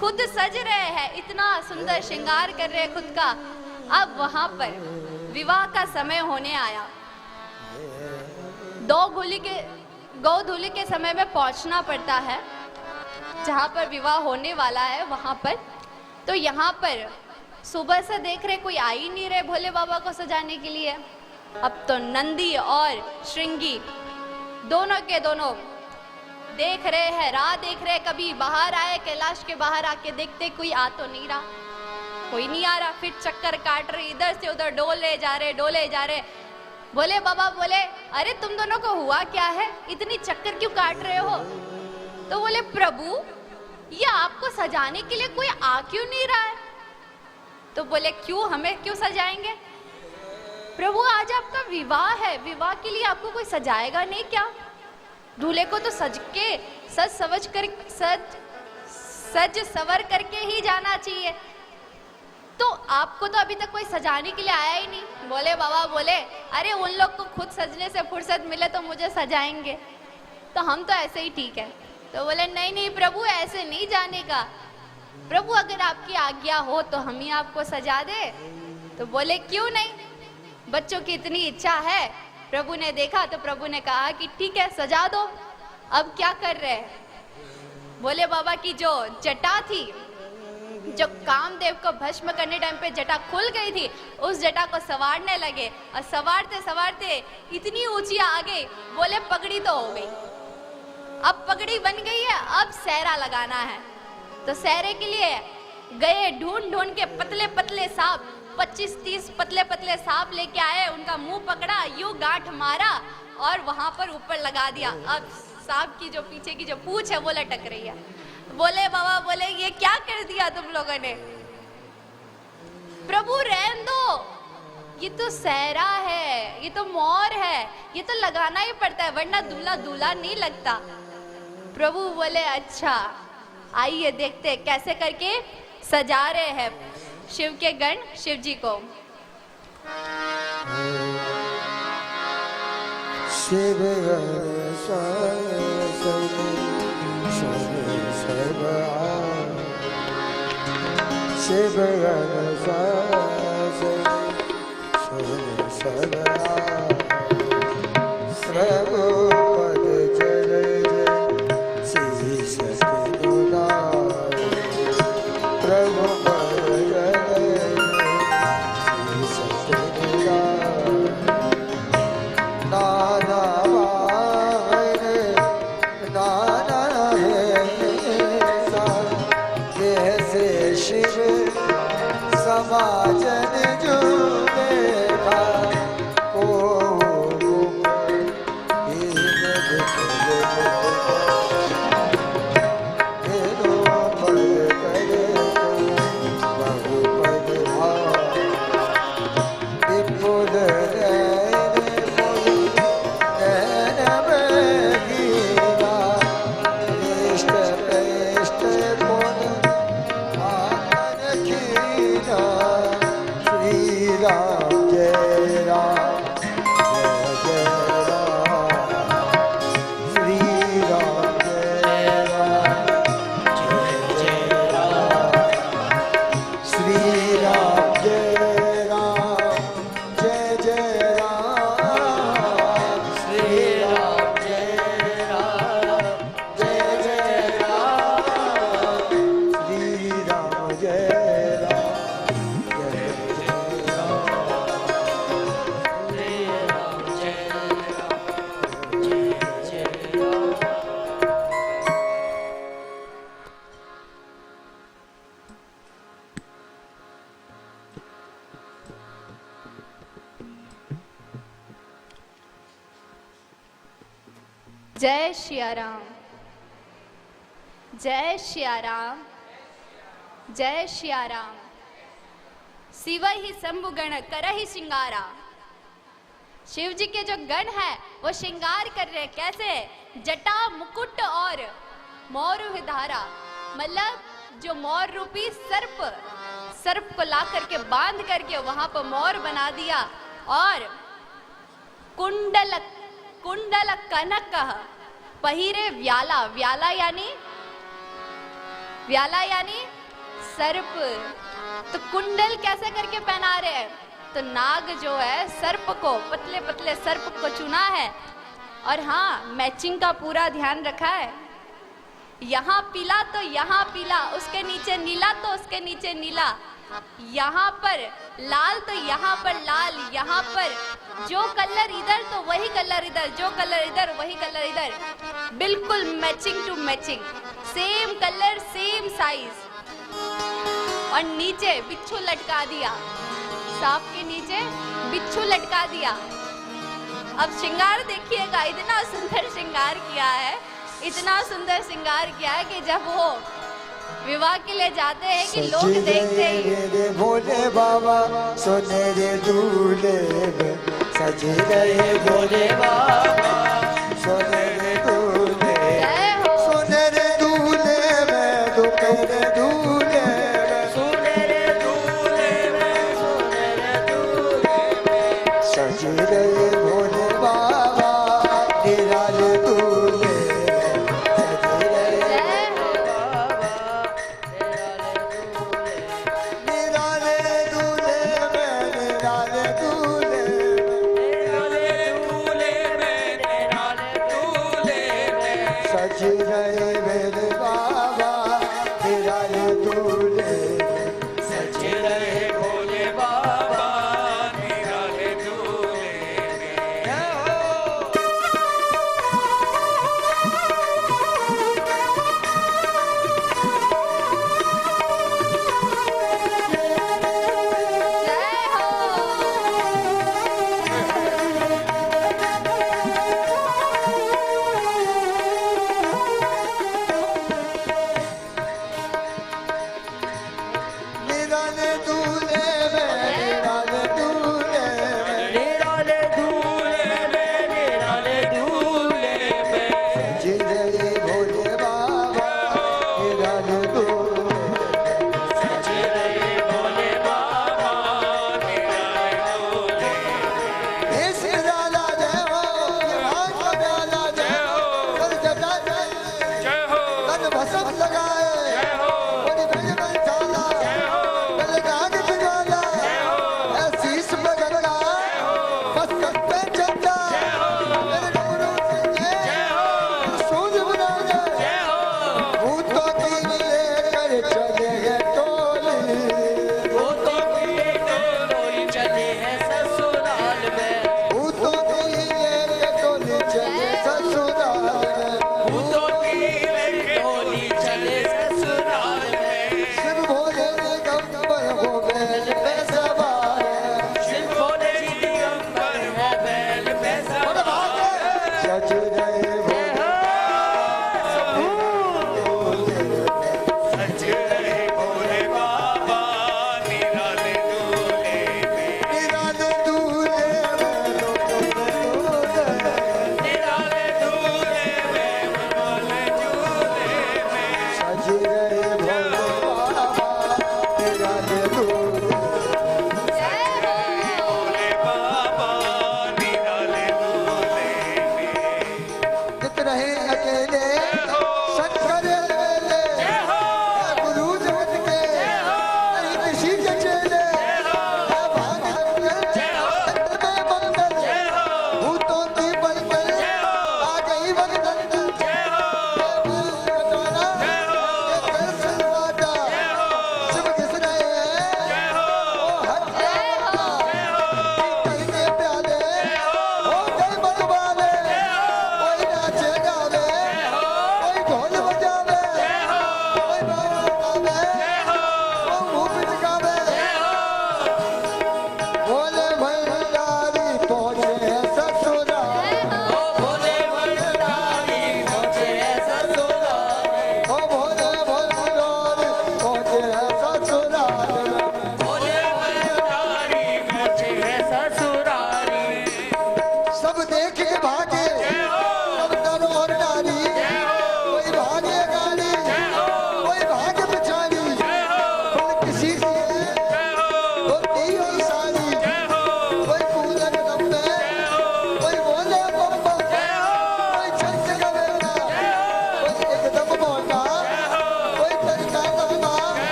खुद सज रहे हैं, इतना सुंदर श्रृंगार कर रहे हैं खुद का। अब वहां पर विवाह का समय होने आया। गोधूली के समय में पहुंचना पड़ता है जहां पर विवाह होने वाला है वहां पर। तो यहाँ पर सुबह से देख रहे कोई आ ही नहीं रहे भोले बाबा को सजाने के लिए। अब तो नंदी और श्रृंगी दोनों के दोनों देख रहे हैं, राह देख रहे, कभी बाहर आए, कैलाश के बाहर आके देखते कोई आ तो नहीं रहा, कोई नहीं आ रहा। फिर चक्कर काट रहे, इधर से उधर डोले जा रहे। बोले बाबा बोले, अरे तुम दोनों को हुआ क्या है, इतनी चक्कर क्यों काट रहे हो? तो बोले प्रभु ये आपको सजाने के लिए कोई आ क्यों नहीं रहा है? तो बोले क्यों, हमें क्यों सजाएंगे? प्रभु आज आपका विवाह है, विवाह के लिए आपको कोई सजाएगा नहीं क्या? दूल्हे को तो सज सवर करके ही जाना चाहिए, तो आपको तो अभी तक कोई सजाने के लिए आया ही नहीं। बोले बाबा बोले, अरे उन लोग को खुद सजने से फुर्सत मिले तो मुझे सजाएंगे, तो हम तो ऐसे ही ठीक है। तो बोले नहीं प्रभु ऐसे नहीं जाने का, प्रभु अगर आपकी आज्ञा हो तो हम ही आपको सजा दे। तो बोले क्यों नहीं, बच्चों की इतनी इच्छा है। प्रभु ने देखा तो प्रभु ने कहा कि ठीक है सजा दो। अब क्या कर रहे हैं? बोले बाबा की जो जटा थी, जो कामदेव को भस्म करने टाइम पे जटा खुल गई थी, उस जटा को सवारने लगे और सवारते इतनी ऊंची आ गई, बोले पगड़ी तो हो गई। अब पगड़ी बन गई है, अब सहरा लगाना है। तो सहरे के लिए गए, ढूंढ के पतले सांप, 25-30 पतले सांप लेके आए, उनका मुंह पकड़ा, यूं गांठ मारा और वहां पर ऊपर लगा दिया। अब सांप की जो पीछे की जो पूंछ है वो लटक रही है। बोले बाबा बोले ये क्या कर दिया तुम लोगों ने? प्रभु रहने दो, ये तो सहरा है, ये तो मोर है, ये तो लगाना ही पड़ता है वरना दूल्हा नहीं लगता। प्रभु बोले अच्छा आइए देखते कैसे करके सजा रहे हैं शिव के गण शिव जी को। शिव जय सिया राम, जय सिया राम, जय सिया राम। शिव ही शंभु गण कर ही श्रृंगारा। शिव जी के जो गण है वो श्रृंगार कर रहे, कैसे? जटा मुकुट और मोर धारा, मतलब जो मोर रूपी सर्प को ला करके बांध करके वहां पर मोर बना दिया, और कुंडल कनक पहिरे व्याला, व्याला यानी सर्प। तो कुंडल कैसे करके पहना रहे हैं? तो नाग जो है सर्प को, पतले पतले सर्प को चुना है, और हाँ मैचिंग का पूरा ध्यान रखा है। यहाँ पीला तो यहाँ पीला, उसके नीचे नीला तो उसके नीचे नीला, यहाँ पर लाल तो यहाँ पर लाल, यहाँ पर जो कलर इधर तो वही कलर इधर, जो कलर इधर वही कलर इधर, बिल्कुल matching to matching, same colour same size. और नीचे बिच्छू लटका दिया, सांप के नीचे बिच्छू लटका दिया। अब श्रृंगार देखिएगा, इतना सुंदर श्रृंगार किया है, इतना सुंदर श्रृंगार किया है कि जब वो विवाह के लिए जाते हैं कि लोग देखते ही भोले बाबा सोनेरे दूल्हे में सजे रहे भोले बाबा सोनेरे दूल्हे, जय हो। सोनेरे दूल्हे में दुखेरे दूल्हे में, सोनेरे दूल्हे में, सोनेरे दूल्हे में सजे रहे भोले बाबा निराले दूल्हे में सजे रहे जय हो। निराले दूल्हे में, निराले दूल्हे में, निराले दूल्हे में, निराले दूल्हे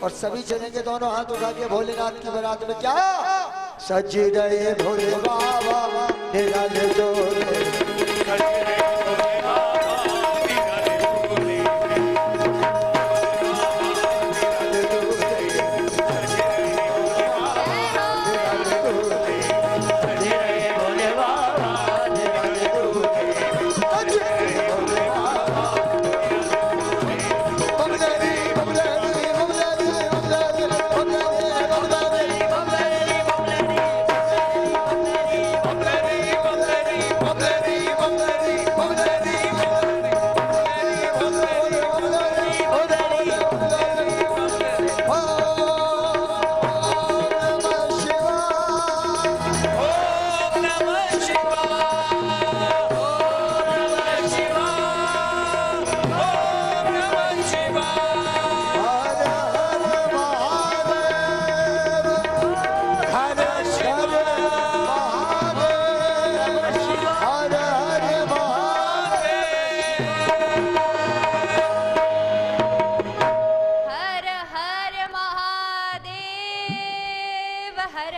और सभी चलेंगे दोनों हाथ उठा के भोलेनाथ की बारात में। क्या सज रहे भोले बाबा निराले डोले, हर हर महादेव हर